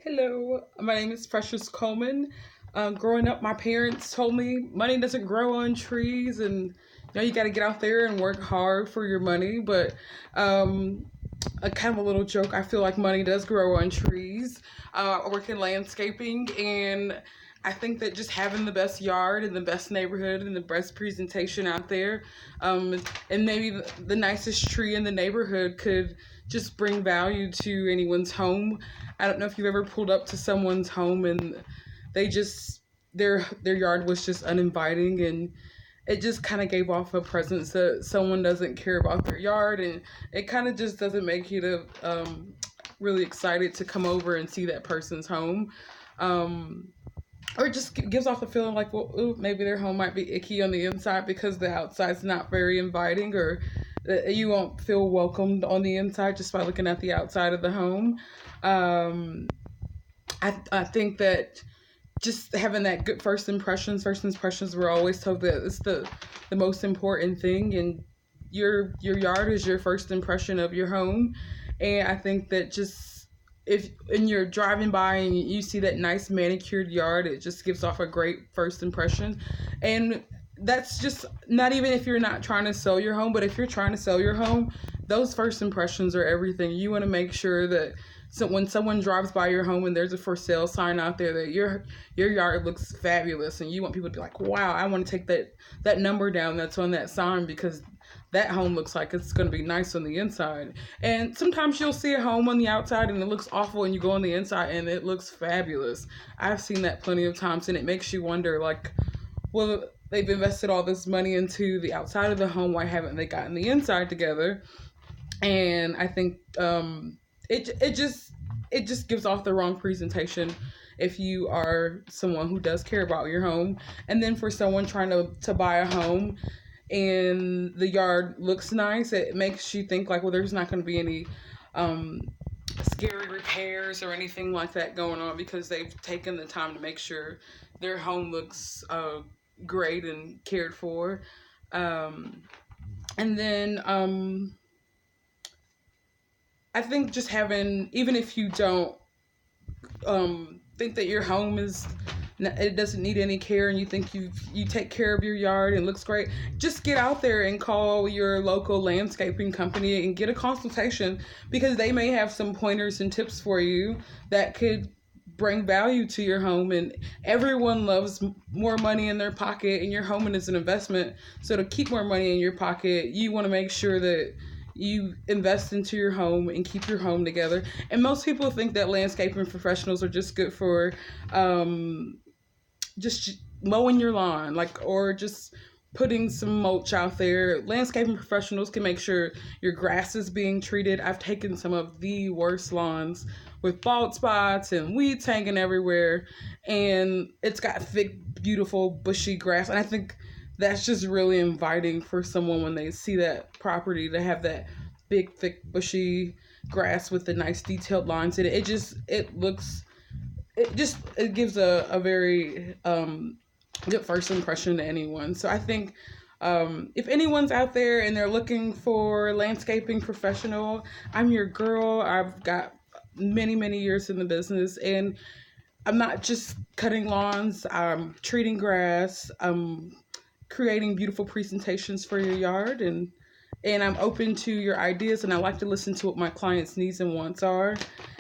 Hello, my name is Precious Coleman. Growing up, my parents told me money doesn't grow on trees, and you got to get out there and work hard for your money. But um, a kind of a little joke. I feel like money does grow on trees. I work in landscaping, and I think that just having the best yard and the best neighborhood and the best presentation out there, and maybe the nicest tree in the neighborhood could just bring value to anyone's home. I don't know if you've ever pulled up to someone's home and they just their yard was just uninviting, and it just kind of gave off a presence that someone doesn't care about their yard, and it kind of just doesn't make you really excited to come over and see that person's home. Or it just gives off a feeling like, well, ooh, maybe their home might be icky on the inside because the outside's not very inviting, or you won't feel welcomed on the inside just by looking at the outside of the home. Um, I think that just having that good first impressions we're always told that it's the most important thing, and your yard is your first impression of your home. And I think that just if and you're driving by and you see that nice manicured yard, it just gives off a great first impression. And that's just not even if you're not trying to sell your home, but if you're trying to sell your home, those first impressions are everything. You want to make sure that, so when someone drives by your home and there's a for sale sign out there, that your yard looks fabulous, and you want people to be like, wow, I want to take that number down that's on that sign, because that home looks like it's going to be nice on the inside. And sometimes you'll see a home on the outside and it looks awful, and you go on the inside and it looks fabulous. I've seen that plenty of times, and it makes you wonder, like, well, they've invested all this money into the outside of the home, why haven't they gotten the inside together? And I think it just gives off the wrong presentation if you are someone who does care about your home. And then for someone trying to buy a home and the yard looks nice, it makes you think like, well, there's not going to be any um, scary repairs or anything like that going on, because they've taken the time to make sure their home looks great and cared for. Um, and then I think just having, even if you don't think that your home is, it doesn't need any care, and you think you take care of your yard and it looks great, just get out there and call your local landscaping company and get a consultation, because they may have some pointers and tips for you that could bring value to your home. And everyone loves more money in their pocket, and your home is an investment. So to keep more money in your pocket, you want to make sure that you invest into your home and keep your home together. And most people think that landscaping professionals are just good for just mowing your lawn, like, or just putting some mulch out there. Landscaping professionals can make sure your grass is being treated. I've taken some of the worst lawns with bald spots and weeds hanging everywhere, and it's got thick, beautiful, bushy grass. And I think that's just really inviting for someone when they see that property, to have that big, thick, bushy grass with the nice detailed lines in it. It gives a very good first impression to anyone. So I think if anyone's out there and they're looking for a landscaping professional, I'm your girl. I've got many, many years in the business, and I'm not just cutting lawns. I'm treating grass. I'm creating beautiful presentations for your yard, and I'm open to your ideas, and I like to listen to what my clients' needs and wants are.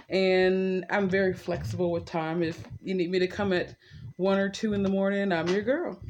And I'm very flexible with time. If you need me to come at 1 or 2 in the morning, I'm your girl.